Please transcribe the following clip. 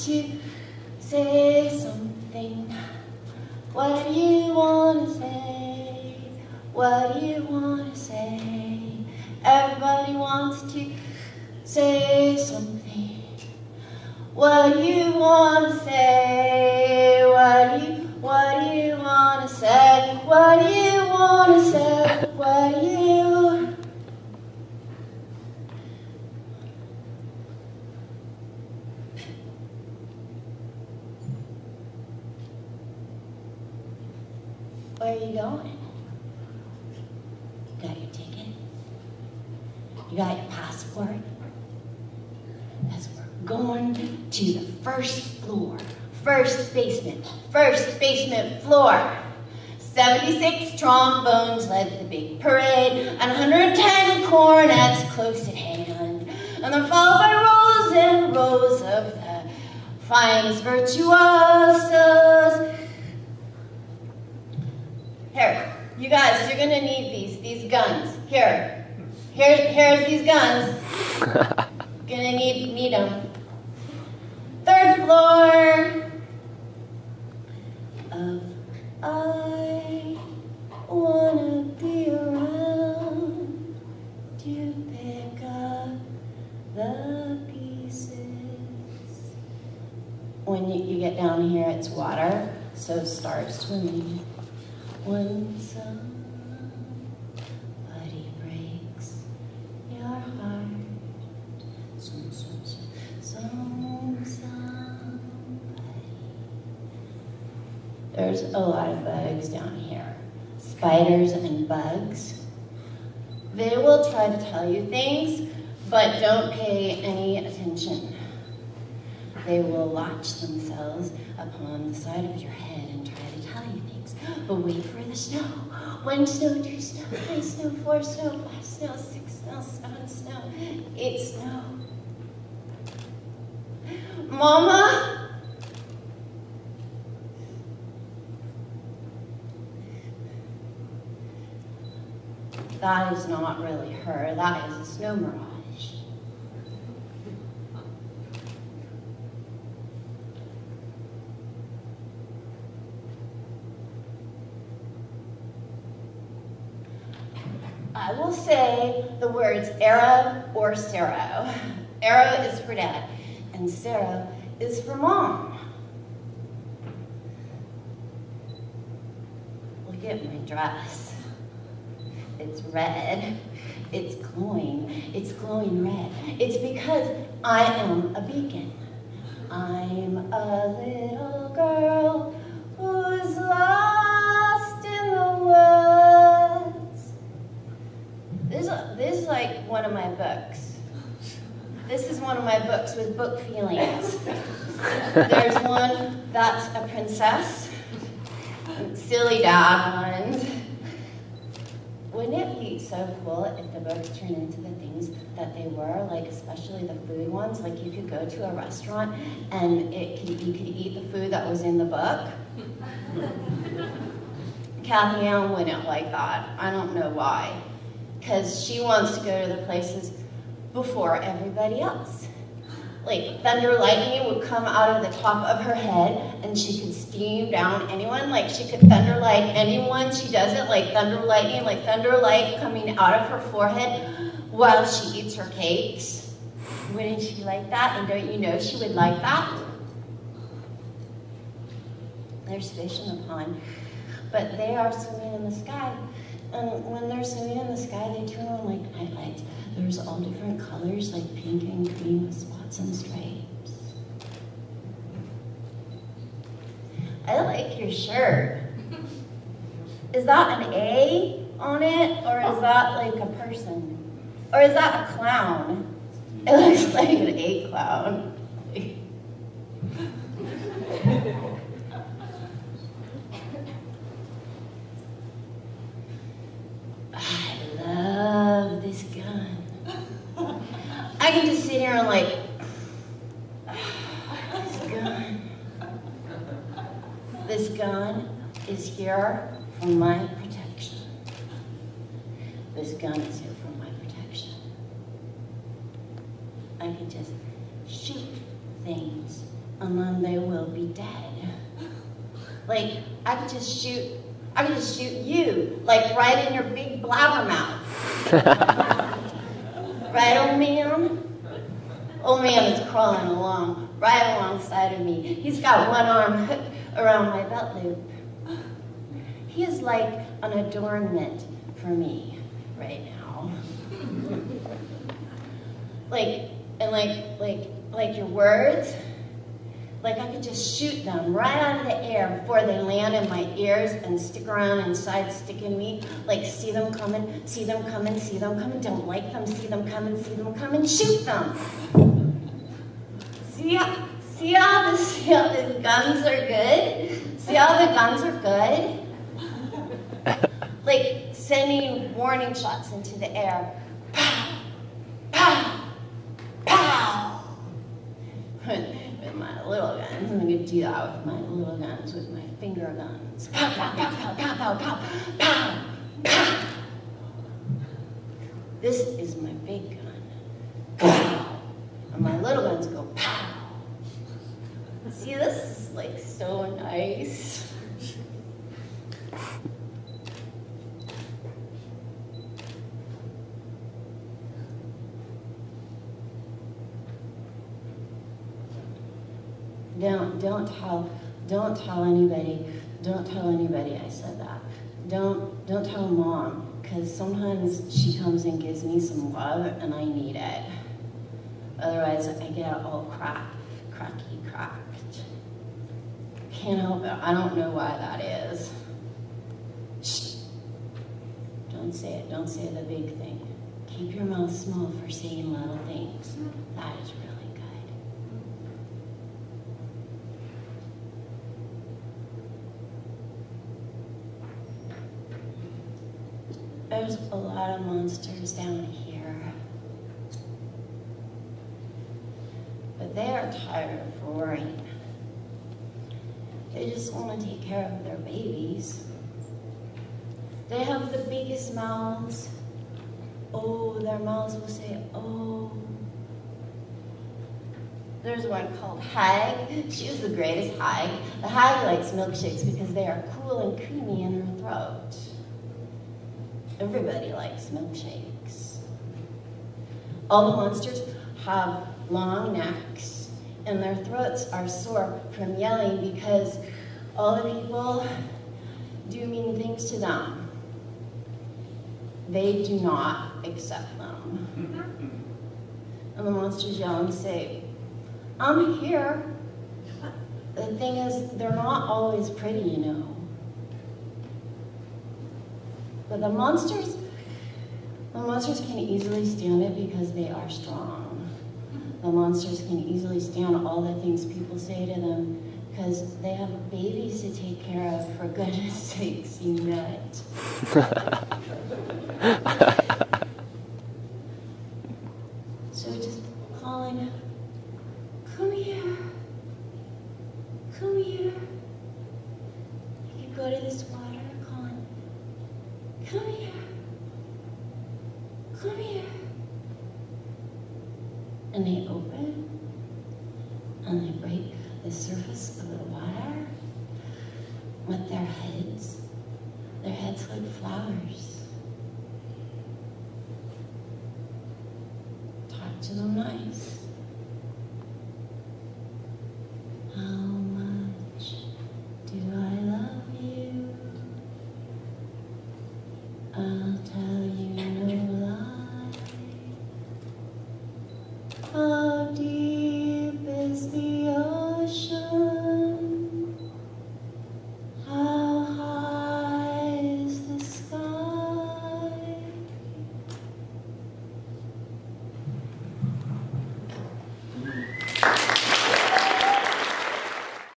to say something. What do you want to say? What do you want to say? Everybody wants to say something. What do you want to say? What do you want to say? What do you want to say? What do you? Where are you going? You got your ticket? You got your passport? Because we're going to the first floor. First basement floor. 76 trombones led the big parade, and 110 cornets close at hand. And they're followed by rows and rows of the finest virtuosos. Here, you guys, you're gonna need these guns. Here's these guns. Gonna need them. Third floor of I wanna be around to pick up the pieces. When you get down here, it's water, so start swimming. When somebody breaks your heart, there's a lot of bugs down here. Spiders and bugs. They will try to tell you things, but don't pay any attention. They will latch themselves upon the side of your head and try to tell you things. But wait for the snow. 1 snow, 2 snow, 3 snow, 4 snow, 5 snow, 6 snow, 7 snow, 8 snow. Mama? That is not really her. That is a snow mirage. I will say the words Era or Sarah. Era is for Dad, and Sarah is for Mom. Look at my dress. It's red. It's glowing red. It's because I am a beacon. I'm a little girl who's lost in the woods. This is like one of my books. This is one of my books with book feelings. There's one that's a princess. Silly dad ones. Wouldn't it be so cool if the books turned into the things that they were, like especially the food ones? Like you could go to a restaurant and you could eat the food that was in the book. Kathy Ann wouldn't like that. I don't know why. Because she wants to go to the places before everybody else. Like thunder lightning would come out of the top of her head and she could steam down anyone. Like she could thunder light anyone. She does it like thunder lightning, like thunder light coming out of her forehead while she eats her cakes. Wouldn't she like that? And don't you know she would like that? There's fish in the pond, but they are swimming in the sky. And when they're swimming in the sky, they turn on like night lights. There's all different colors, like pink and green with spots and stripes. I like your shirt. Is that an A on it, or is that like a person? Or is that a clown? It looks like an A clown. I love this gun. I can just sit here and like, this gun is here for my protection. This gun is here for my protection. I can just shoot things and then they will be dead. Like, I could just shoot you, like right in your big blabbermouth. Right, old man? Old man is crawling along, right alongside of me. He's got one arm hooked around my belt loop. He is like an adornment for me right now. Like your words, like I could just shoot them right out of the air before they land in my ears and stick around inside, sticking me. Like, see them coming, see them coming, see them coming, don't like them, see them coming, shoot them. See how the guns are good? See how the guns are good? Like sending warning shots into the air. Pow, pow, pow. With my little guns, I'm gonna do that with my little guns, with my finger guns. Pow, pow, pow, pow, pow, pow, pow, pow, pow. This is my big gun. Pow. And my little guns go pow. See, this is like so nice. Don't tell anybody I said that. Don't tell Mom, because sometimes she comes and gives me some love and I need it. Otherwise I get all cracked. Can't help it, I don't know why that is. Shh. Don't say the big thing. Keep your mouth small for saying little things. That is really good. There's a lot of monsters down here. But they are tired of roaring. They just want to take care of their babies. They have the biggest mouths. Oh, their mouths will say, oh. There's one called Hag. She was the greatest Hag. The Hag likes milkshakes because they are cool and creamy in her throat. Everybody likes milkshakes. All the monsters have long necks, and their throats are sore from yelling because all the people do mean things to them. They do not accept them. And the monsters yell and say, I'm here. The thing is, they're not always pretty, you know. But the monsters can easily stand it because they are strong. The monsters can easily stand all the things people say to them because they have babies to take care of, for goodness sakes, you know it. So just calling, come here, come here. You go to this water, calling, come here, come here. And they open, and they break the surface of the water with their heads. Their heads like flowers. Talk to them nice. How much do I love you? I'll tell you no lie. How deep is the ocean? How high is the sky?